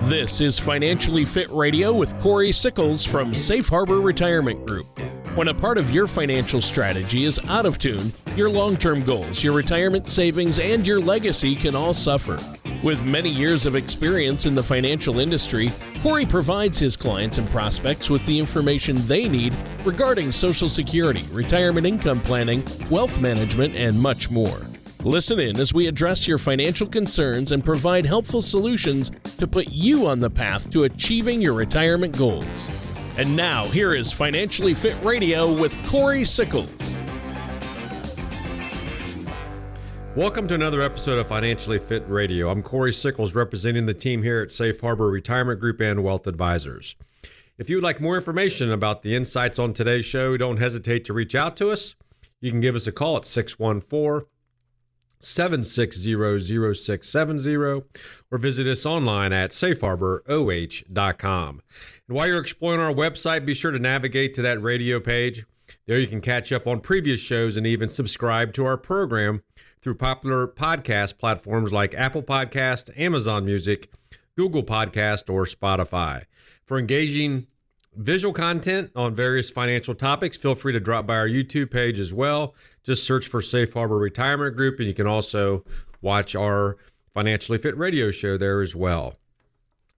This is Financially Fit Radio with Corey Sickles from Safe Harbor Retirement Group. When a part of your financial strategy is out of tune, your long-term goals, your retirement savings, and your legacy can all suffer. With many years of experience in the financial industry, Corey provides his clients and prospects with the information they need regarding Social Security, retirement income planning, wealth management, and much more. Listen in as we address your financial concerns and provide helpful solutions to put you on the path to achieving your retirement goals. And now, here is Financially Fit Radio with Corey Sickles. Welcome to another episode of Financially Fit Radio. I'm Corey Sickles, representing the team here at Safe Harbor Retirement Group and Wealth Advisors. If you would like more information about the insights on today's show, don't hesitate to reach out to us. You can give us a call at 614-760-0670 or visit us online at safeharboroh.com. And while you're exploring our website, be sure to navigate to that radio page. There you can catch up on previous shows and even subscribe to our program through popular podcast platforms like Apple Podcast, Amazon Music, Google Podcast, or Spotify. For engaging visual content on various financial topics, feel free to drop by our YouTube page as well. Just search for Safe Harbor Retirement Group, and you can also watch our Financially Fit Radio show there as well.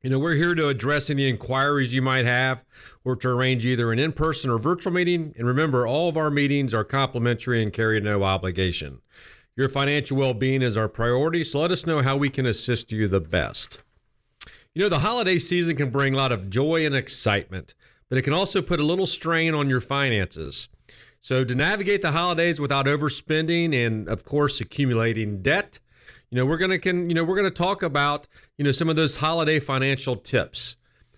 You know, we're here to address any inquiries you might have or to arrange either an in-person or virtual meeting. And remember, all of our meetings are complimentary and carry no obligation. Your financial well-being is our priority, so let us know how we can assist you the best. You know, the holiday season can bring a lot of joy and excitement, but it can also put a little strain on your finances. So to navigate the holidays without overspending and, of course, accumulating debt, we're going to talk about, some of those holiday financial tips.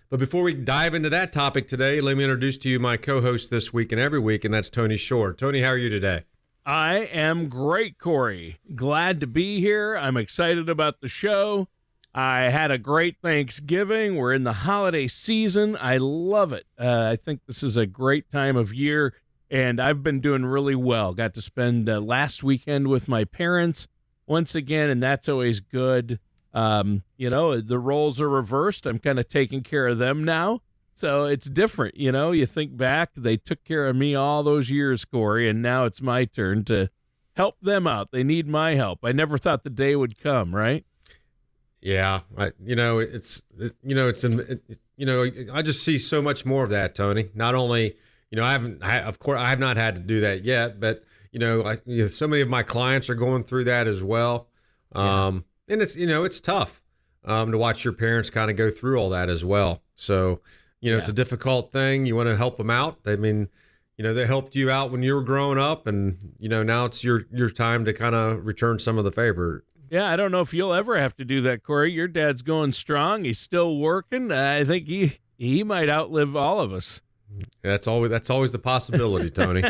But before we dive into that topic today, let me introduce to you my co-host this week and every week, and that's Tony Shore. Tony, how are you today? I am great, Corey. Glad to be here. I'm excited about the show. I had a great Thanksgiving. We're in the holiday season. I love it. I think this is a great time of year, and I've been doing really well. Got to spend last weekend with my parents once again, and that's always good. The roles are reversed. I'm kind of taking care of them now. So it's different, you think back, they took care of me all those years, Corey, and now it's my turn to help them out. They need my help. I never thought the day would come, right? Yeah. I just see so much more of that, Tony. Not only, I have not had to do that yet, but, so many of my clients are going through that as well. And it's tough to watch your parents kind of go through all that as well. So, it's a difficult thing. You want to help them out. I mean, they helped you out when you were growing up, and, now it's your time to kind of return some of the favor. Yeah, I don't know if you'll ever have to do that, Corey. Your dad's going strong. He's still working. I think he might outlive all of us. That's always the possibility, Tony.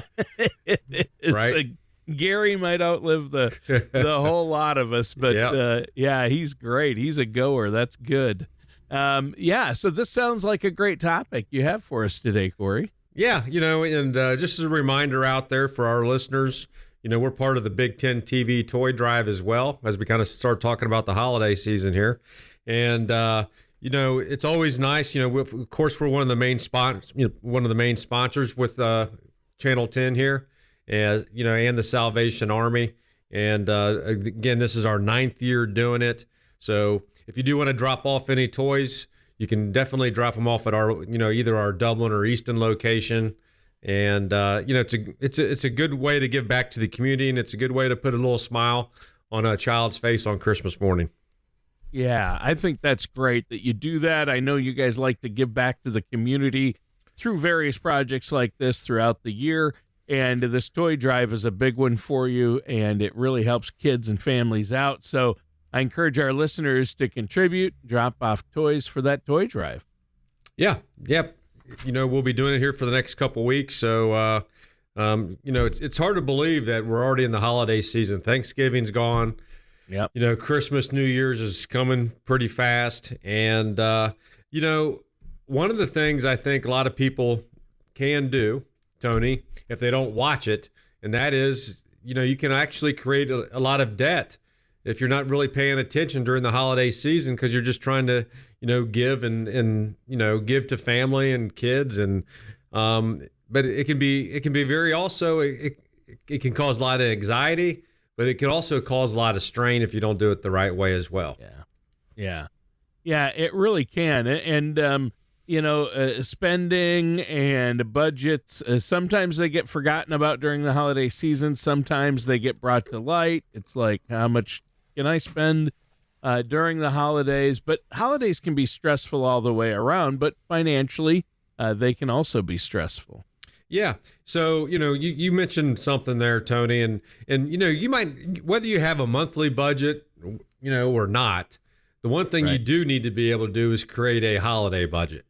Right? Gary might outlive the whole lot of us, but he's great. He's a goer. That's good. So this sounds like a great topic you have for us today, Corey. Yeah, and just as a reminder out there for our listeners, we're part of the Big Ten TV Toy Drive as well, as we kind of start talking about the holiday season here. And, it's always nice, of course, we're one of the main sponsors with Channel 10 here, and the Salvation Army. And again, this is our 9th year doing it. So if you do want to drop off any toys, you can definitely drop them off at our, either our Dublin or Easton location. And, it's a good way to give back to the community, and it's a good way to put a little smile on a child's face on Christmas morning. Yeah, I think that's great that you do that. I know you guys like to give back to the community through various projects like this throughout the year. And this toy drive is a big one for you, and it really helps kids and families out. So I encourage our listeners to contribute, drop off toys for that toy drive. Yeah. Yep. We'll be doing it here for the next couple of weeks. So, it's hard to believe that we're already in the holiday season. Thanksgiving's gone. Yep. Christmas, New Year's is coming pretty fast. And, one of the things I think a lot of people can do, Tony, if they don't watch it, and that is, you can actually create a lot of debt if you're not really paying attention during the holiday season, because you're just trying to, give and give to family and kids, and but it can be very also it can cause a lot of anxiety, but it can also cause a lot of strain if you don't do it the right way as well. Yeah, it really can. And spending and budgets, sometimes they get forgotten about during the holiday season. Sometimes they get brought to light. It's like, how much can I spend during the holidays? But holidays can be stressful all the way around, but financially, they can also be stressful. Yeah. So, you mentioned something there, Tony, and you might, whether you have a monthly budget, or not, the one thing you do need to be able to do is create a holiday budget.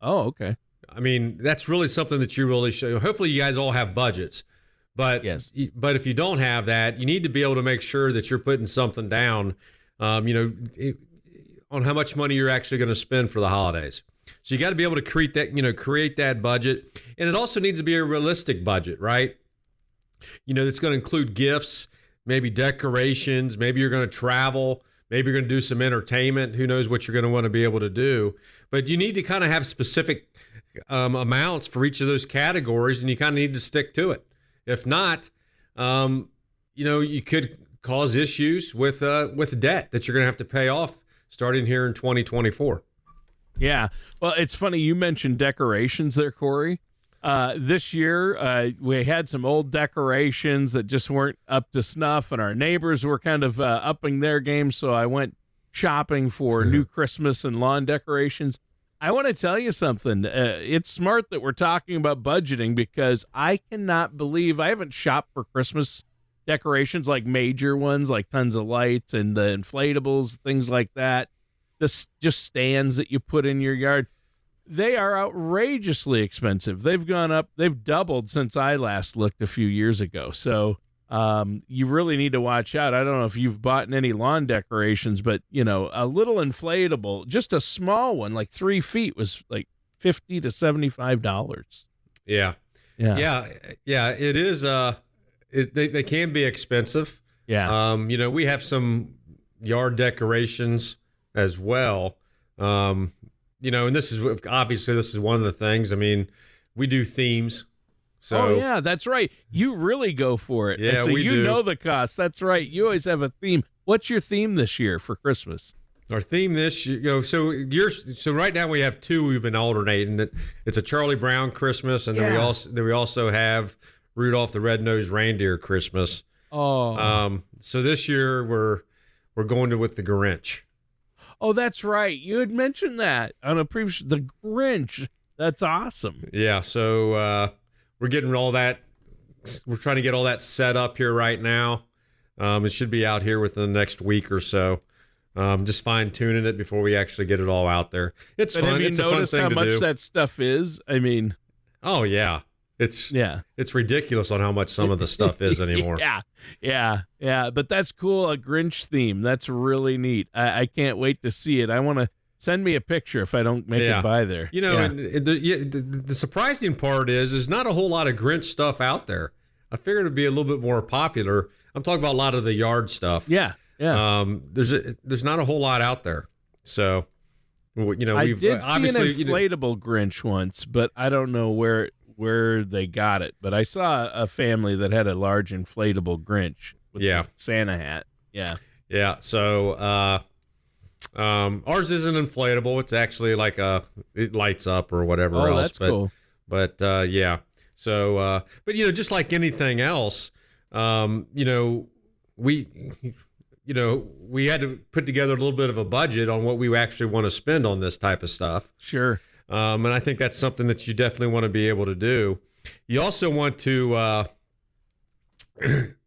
Oh, okay. I mean, that's really something that you really should. Hopefully you guys all have budgets, but yes. But if you don't have that, you need to be able to make sure that you're putting something down, on how much money you're actually going to spend for the holidays. So you got to be able to create that budget. And it also needs to be a realistic budget, right? It's going to include gifts, maybe decorations, maybe you're going to travel, maybe you're going to do some entertainment. Who knows what you're going to want to be able to do. But you need to kind of have specific amounts for each of those categories, and you kind of need to stick to it. If not, you could cause issues with debt that you're going to have to pay off starting here in 2024. Yeah. Well, it's funny you mentioned decorations there, Corey. This year, we had some old decorations that just weren't up to snuff, and our neighbors were kind of upping their game, so I went shopping for new Christmas and lawn decorations. I want to tell you something. It's smart that we're talking about budgeting, because I cannot believe I haven't shopped for Christmas decorations, like major ones, like tons of lights and the inflatables, things like that. Just stands that you put in your yard. They are outrageously expensive. They've gone up. They've doubled since I last looked a few years ago. So you really need to watch out. I don't know if you've bought any lawn decorations, but, a little inflatable, just a small one, like 3 feet, was like $50 to $75. Yeah. It is. They can be expensive. Yeah. We have some yard decorations as well. And this is one of the things. I mean, we do themes. So, yeah, that's right. You really go for it. Yeah, so we do. Know the cost. That's right. You always have a theme. What's your theme this year for Christmas? Our theme this year, so right now we have two we've been alternating. It's a Charlie Brown Christmas, and then we also have Rudolph the Red-Nosed Reindeer Christmas. Oh. So this year we're going with the Grinch. Oh, that's right. You had mentioned that on a previous, the Grinch. That's awesome. Yeah. So we're getting all that. We're trying to get all that set up here right now. It should be out here within the next week or so. Just fine tuning it before we actually get it all out there. It's fun. Have you it's a fun noticed thing how to much do. that stuff is? I mean, oh yeah. It's ridiculous on how much some of the stuff is anymore. Yeah. But that's cool. A Grinch theme. That's really neat. I can't wait to see it. I want to send me a picture if I don't make it by there. And the surprising part is there's not a whole lot of Grinch stuff out there. I figured it'd be a little bit more popular. I'm talking about a lot of the yard stuff. Yeah. There's not a whole lot out there. So, I did see an inflatable Grinch once, but I don't know where they got it, but I saw a family that had a large inflatable Grinch with a Santa hat. Yeah. So ours isn't inflatable. It's actually like it lights up or whatever else. That's cool. But yeah. So but just like anything else, we had to put together a little bit of a budget on what we actually want to spend on this type of stuff. Sure. And I think that's something that you definitely want to be able to do. You also want to,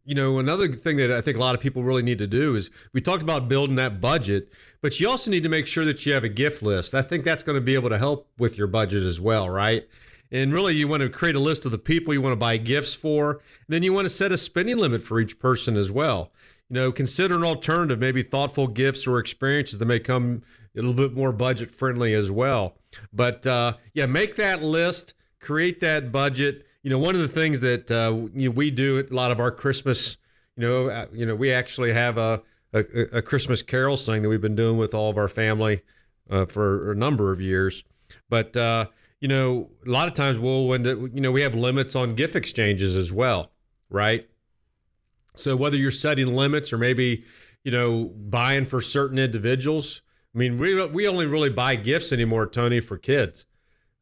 another thing that I think a lot of people really need to do is we talked about building that budget, but you also need to make sure that you have a gift list. I think that's going to be able to help with your budget as well, right? And really, you want to create a list of the people you want to buy gifts for. And then you want to set a spending limit for each person as well. Consider an alternative, maybe thoughtful gifts or experiences that may come a little bit more budget friendly as well. But make that list, create that budget. One of the things that we do at a lot of our Christmas, we actually have a Christmas carol sing that we've been doing with all of our family for a number of years. But, a lot of times we have limits on gift exchanges as well, right? So whether you're setting limits or maybe, buying for certain individuals, I mean, we only really buy gifts anymore, Tony, for kids.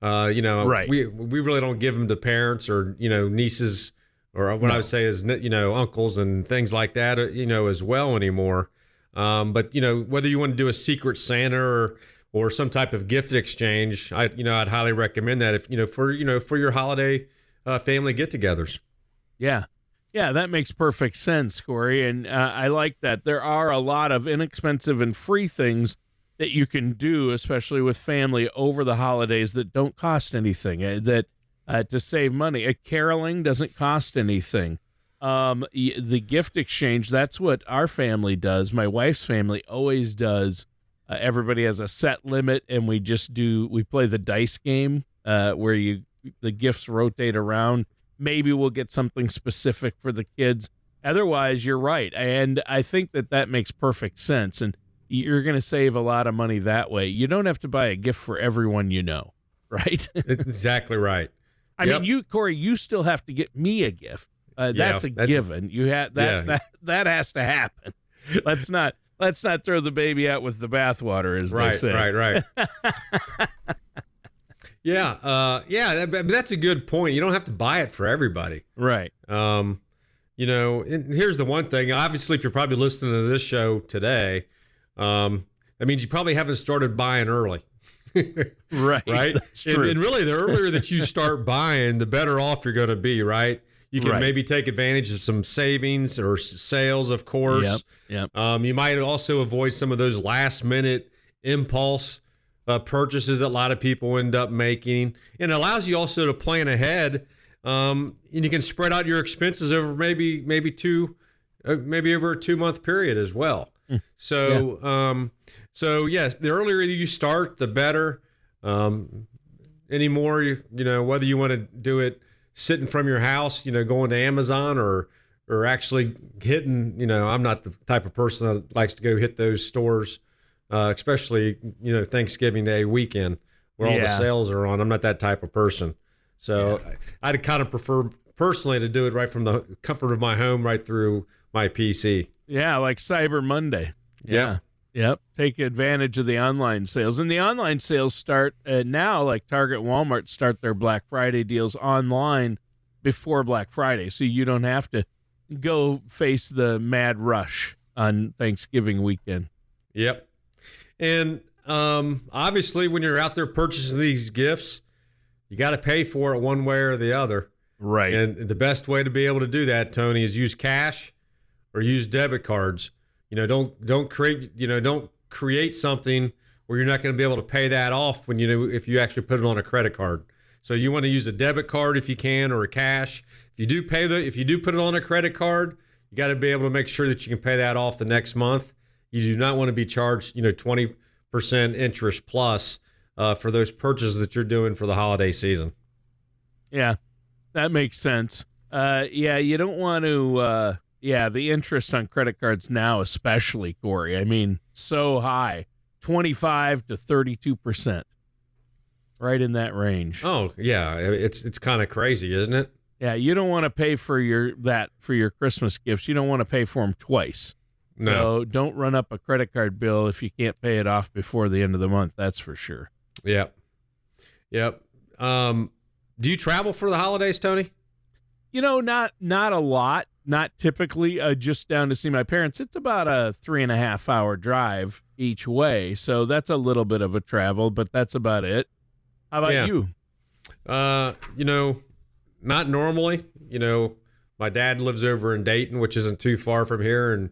Right. We really don't give them to parents or, nieces or what I would say is, uncles and things like that, as well anymore. But, whether you want to do a secret Santa or some type of gift exchange, I'd highly recommend that for your holiday family get-togethers. Yeah. Yeah, that makes perfect sense, Corey. And I like that. There are a lot of inexpensive and free things that you can do, especially with family over the holidays, that don't cost anything, to save money. Caroling doesn't cost anything. The gift exchange, that's what our family does. My wife's family always does. Everybody has a set limit, and we play the dice game where the gifts rotate around. Maybe we'll get something specific for the kids. Otherwise, you're right. And I think that makes perfect sense. And you're going to save a lot of money that way. You don't have to buy a gift for everyone right? Exactly right. I mean, Corey, you still have to get me a gift. That's a given. You have that has to happen. Let's not throw the baby out with the bathwater, as they say. Right. That's a good point. You don't have to buy it for everybody. Right. And here's the one thing. Obviously, if you're probably listening to this show today, that means you probably haven't started buying early. Right. That's true. And really, the earlier that you start buying, the better off you're going to be, right? You can maybe take advantage of some savings or sales, of course. Yep. You might also avoid some of those last-minute impulse purchases that a lot of people end up making. And it allows you also to plan ahead, and you can spread out your expenses over maybe over a 2-month period as well. So yes, the earlier you start, the better. Anymore, whether you want to do it sitting from your house, going to Amazon or actually hitting, I'm not the type of person that likes to go hit those stores, especially, Thanksgiving Day weekend where all the sales are on. I'm not that type of person. So I'd kind of prefer personally to do it right from the comfort of my home, right through my PC. Yeah, like Cyber Monday. Yep. Take advantage of the online sales. And the online sales start now, like Target and Walmart start their Black Friday deals online before Black Friday. So you don't have to go face the mad rush on Thanksgiving weekend. Yep. And obviously, when you're out there purchasing these gifts, you got to pay for it one way or the other. Right. And the best way to be able to do that, Tony, is use cash or use debit cards. Don't create something where you're not going to be able to pay that off if you actually put it on a credit card. So you want to use a debit card if you can, or a cash. If you do put it on a credit card, you got to be able to make sure that you can pay that off the next month. You do not want to be charged 20% interest plus for those purchases that you're doing for the holiday season. Yeah, that makes sense. You don't want to. The interest on credit cards now, especially, Corey. I mean, so high, 25 to 32%, right in that range. Oh yeah, it's kind of crazy, isn't it? Yeah, you don't want to pay for your Christmas gifts. You don't want to pay for them twice. No. So don't run up a credit card bill if you can't pay it off before the end of the month. That's for sure. Yep. Do you travel for the holidays, Tony? Not a lot. Not typically, just down to see my parents. It's about a 3.5-hour drive each way, so that's a little bit of a travel, but that's about it. How about you? Not normally. My dad lives over in Dayton, which isn't too far from here, and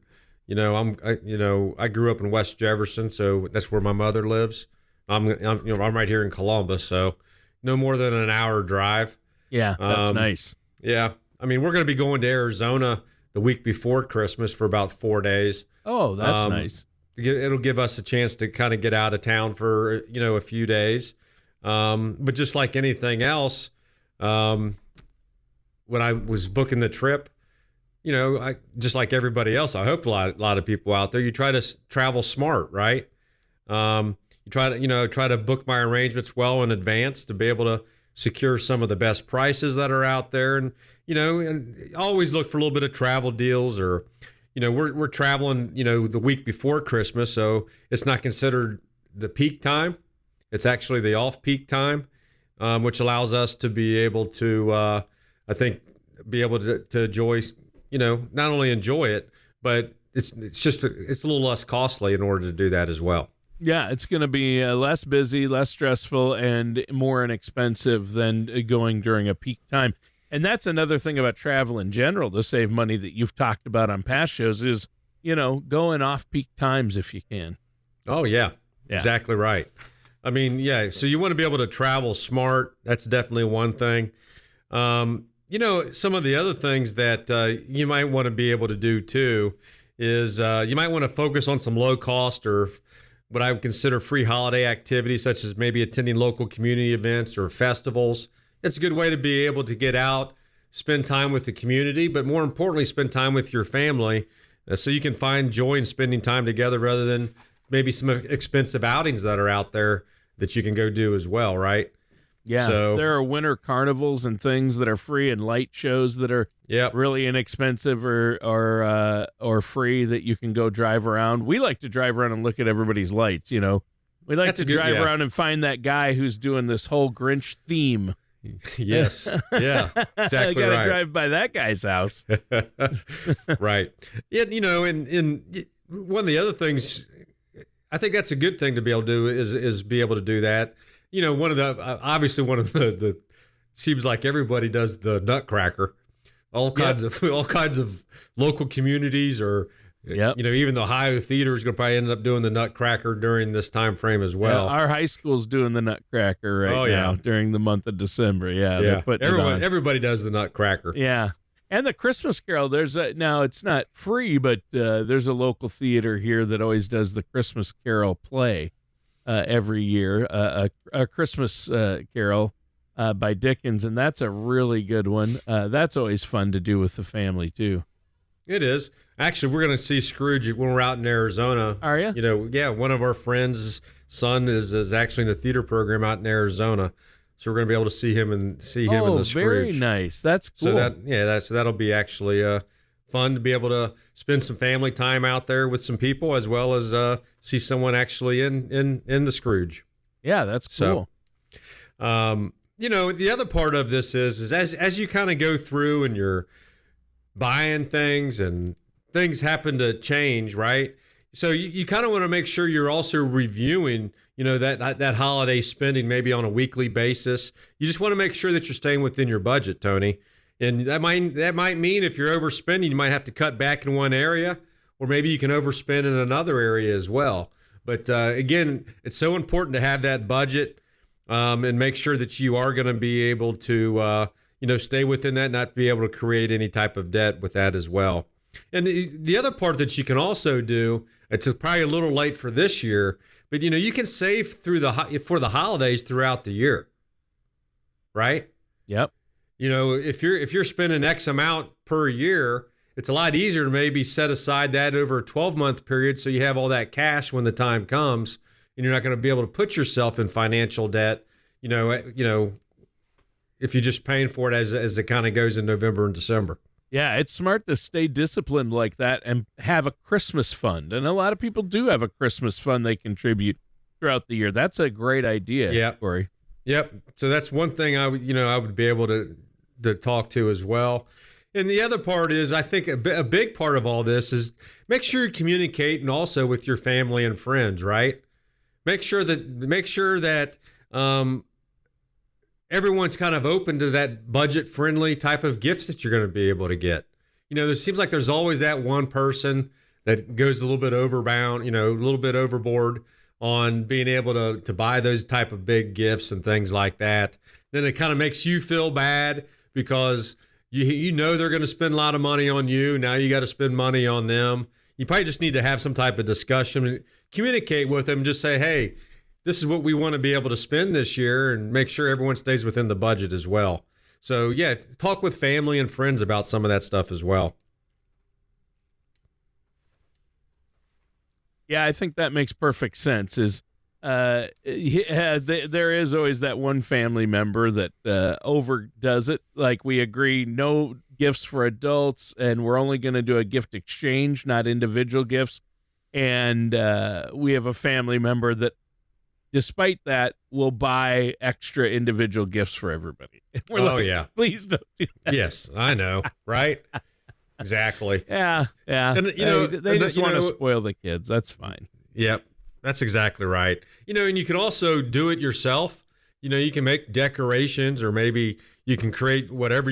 I grew up in West Jefferson, so that's where my mother lives. I'm right here in Columbus, so no more than an hour drive. Yeah, that's nice. Yeah. I mean, we're going to be going to Arizona the week before Christmas for about 4 days. Oh, that's nice. It'll give us a chance to kind of get out of town for, a few days. But just like anything else, when I was booking the trip, I just like everybody else, I hope a lot of people out there, you try to travel smart, right? You try to book my arrangements well in advance to be able to secure some of the best prices that are out there. And always look for a little bit of travel deals, or, we're traveling, the week before Christmas. So it's not considered the peak time. It's actually the off-peak time, which allows us to be able to, I think, be able to enjoy, not only enjoy it, but it's a little less costly in order to do that as well. Yeah, it's going to be less busy, less stressful, and more inexpensive than going during a peak time. And that's another thing about travel in general to save money that you've talked about on past shows is, going off peak times if you can. Oh, yeah. Exactly right. I mean, yeah, so you want to be able to travel smart. That's definitely one thing. Some of the other things that you might want to be able to do too is you might want to focus on some low cost or what I would consider free holiday activities, such as maybe attending local community events or festivals. It's a good way to be able to get out, spend time with the community, but more importantly, spend time with your family so you can find joy in spending time together rather than maybe some expensive outings that are out there that you can go do as well, right? Yeah, so there are winter carnivals and things that are free, and light shows that are really inexpensive or free that you can go drive around. We like to drive around and look at everybody's lights. We like to drive around and find that guy who's doing this whole Grinch theme. Yes, yeah, exactly. You gotta right. drive by that guy's house. Right. Yeah, and one of the other things, I think that's a good thing to be able to do is be able to do that. One of the seems like everybody does the Nutcracker. All kinds of local communities, or even the Ohio Theater is going to probably end up doing the Nutcracker during this time frame as well. Yeah, our high school's doing the Nutcracker now during the month of December. Yeah. Everybody does the Nutcracker. Yeah. And the Christmas Carol, now it's not free, but there's a local theater here that always does the Christmas Carol play every year, a Christmas Carol by Dickens, and that's a really good one. That's always fun to do with the family, too. It is. Actually, we're going to see Scrooge when we're out in Arizona. Are you? One of our friends' son is actually in the theater program out in Arizona. So we're going to be able to see him in the Scrooge. Oh, very nice. That's cool. So that'll be actually fun to be able to spend some family time out there with some people, as well as see someone actually in the Scrooge. Yeah, that's cool. So, the other part of this is as you kind of go through and you're buying things and things happen to change, right? So you kind of want to make sure you're also reviewing, that holiday spending maybe on a weekly basis. You just want to make sure that you're staying within your budget, Tony. And that might mean if you're overspending, you might have to cut back in one area, or maybe you can overspend in another area as well. But again, it's so important to have that budget and make sure that you are going to be able to, stay within that, not be able to create any type of debt with that as well. And the other part that you can also do, it's probably a little late for this year, but you can save for the holidays throughout the year, right? Yep. If you're spending X amount per year, it's a lot easier to maybe set aside that over a 12-month period, so you have all that cash when the time comes, and you're not going to be able to put yourself in financial debt. If you're just paying for it as it kind of goes in November and December. Yeah, it's smart to stay disciplined like that and have a Christmas fund. And a lot of people do have a Christmas fund they contribute throughout the year. That's a great idea, Corey. Yep. So that's one thing I would be able to talk to as well. And the other part is, I think a big part of all this is make sure you communicate, and also with your family and friends, right? Make sure that everyone's kind of open to that budget-friendly type of gifts that you're going to be able to get. There seems like there's always that one person that goes a little bit overbound, a little bit overboard on being able to buy those type of big gifts and things like that. Then it kind of makes you feel bad because they're going to spend a lot of money on you. Now you got to spend money on them. You probably just need to have some type of discussion, communicate with them, just say, hey, this is what we want to be able to spend this year, and make sure everyone stays within the budget as well. So, yeah, talk with family and friends about some of that stuff as well. Yeah, I think that makes perfect sense. there is always that one family member that overdoes it. Like, we agree no gifts for adults, and we're only going to do a gift exchange, not individual gifts. And we have a family member that, despite that, will buy extra individual gifts for everybody. We're yeah. Please don't do that. Yes, I know, right? Exactly. Yeah. And, they just want to spoil the kids. That's fine. Yep, that's exactly right. And you can also do it yourself. You can make decorations, or maybe you can create whatever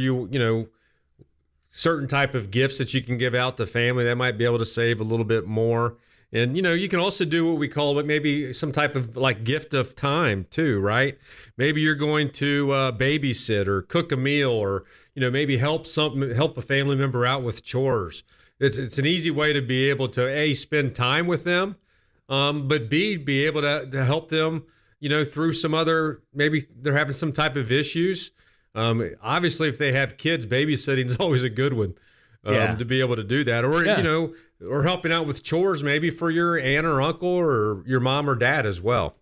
certain type of gifts that you can give out to family that might be able to save a little bit more. And, you can also do what we call maybe some type of like gift of time too, right? Maybe you're going to babysit or cook a meal, or, maybe help a family member out with chores. It's an easy way to be able to A, spend time with them, but B, be able to help them, through some other, maybe they're having some type of issues. Obviously, if they have kids, babysitting is always a good one to be able to do that. Or, or helping out with chores maybe for your aunt or uncle or your mom or dad as well.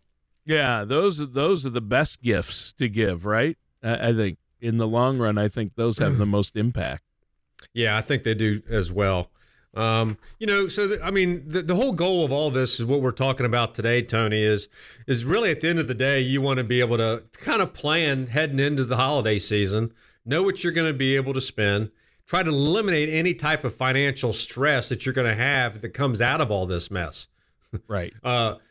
Yeah, those are the best gifts to give, right? I think in the long run, I think those have the most impact. Yeah, I think they do as well. The whole goal of all this is what we're talking about today, Tony, is really at the end of the day, you want to be able to kind of plan heading into the holiday season, know what you're going to be able to spend, try to eliminate any type of financial stress that you're going to have that comes out of all this mess. Right. The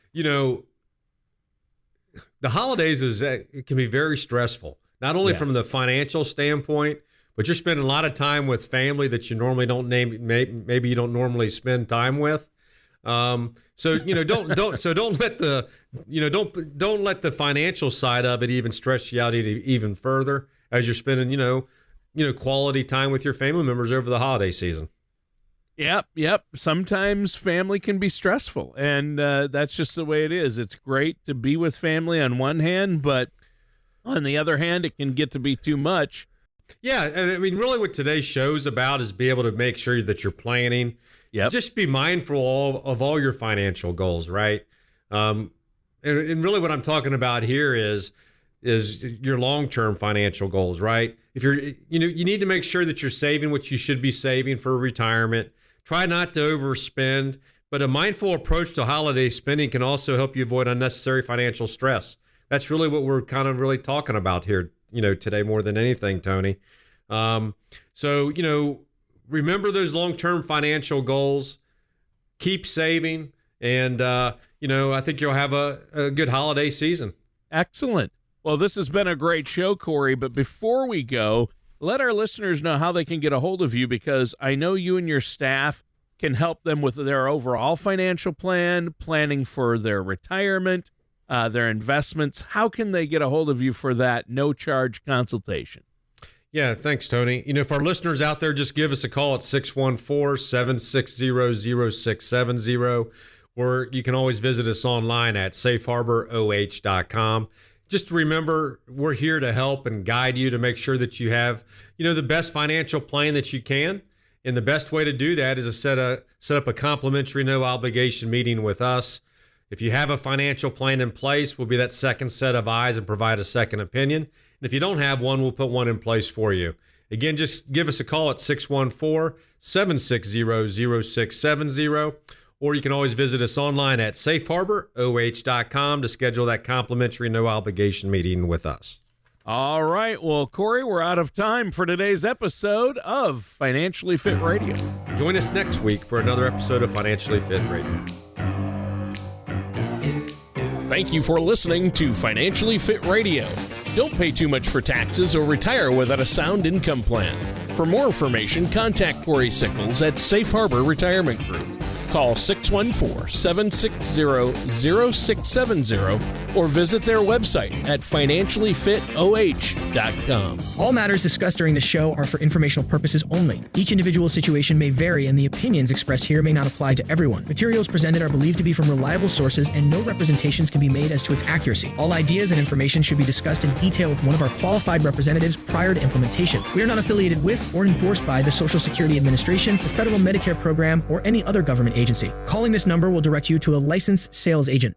holidays it can be very stressful, not only from the financial standpoint, but you're spending a lot of time with family that you normally maybe you don't normally spend time with. Don't let the financial side of it even stress you out even further as you're spending, quality time with your family members over the holiday season. Yep. Sometimes family can be stressful, and that's just the way it is. It's great to be with family on one hand, but on the other hand, it can get to be too much. Yeah, and I mean, really what today's show's about is be able to make sure that you're planning. Yep. Just be mindful of all your financial goals, right? And really what I'm talking about here is your long-term financial goals, right? If you need to make sure that you're saving what you should be saving for retirement. Try not to overspend, but a mindful approach to holiday spending can also help you avoid unnecessary financial stress. That's really what we're kind of really talking about here, today more than anything, Tony. Remember those long-term financial goals, keep saving, and, I think you'll have a good holiday season. Excellent. Well, this has been a great show, Corey, but before we go, let our listeners know how they can get a hold of you, because I know you and your staff can help them with their overall financial plan, planning for their retirement, their investments. How can they get a hold of you for that no-charge consultation? Yeah, thanks, Tony. For our listeners out there, just give us a call at 614-760-0670, or you can always visit us online at safeharboroh.com. Just remember, we're here to help and guide you to make sure that you have, the best financial plan that you can. And the best way to do that is to set up a complimentary, no obligation meeting with us. If you have a financial plan in place, we'll be that second set of eyes and provide a second opinion. And if you don't have one, we'll put one in place for you. Again, just give us a call at 614-760-0670. Or you can always visit us online at safeharboroh.com to schedule that complimentary, no obligation meeting with us. All right. Well, Corey, we're out of time for today's episode of Financially Fit Radio. Join us next week for another episode of Financially Fit Radio. Thank you for listening to Financially Fit Radio. Don't pay too much for taxes or retire without a sound income plan. For more information, contact Corey Sickles at Safe Harbor Retirement Group. Call 614-760-0670 or visit their website at financiallyfitoh.com. All matters discussed during the show are for informational purposes only. Each individual situation may vary, and the opinions expressed here may not apply to everyone. Materials presented are believed to be from reliable sources, and no representations can be made as to its accuracy. All ideas and information should be discussed in detail with one of our qualified representatives prior to implementation. We are not affiliated with or endorsed by the Social Security Administration, the Federal Medicare Program, or any other government agency. Calling this number will direct you to a licensed sales agent.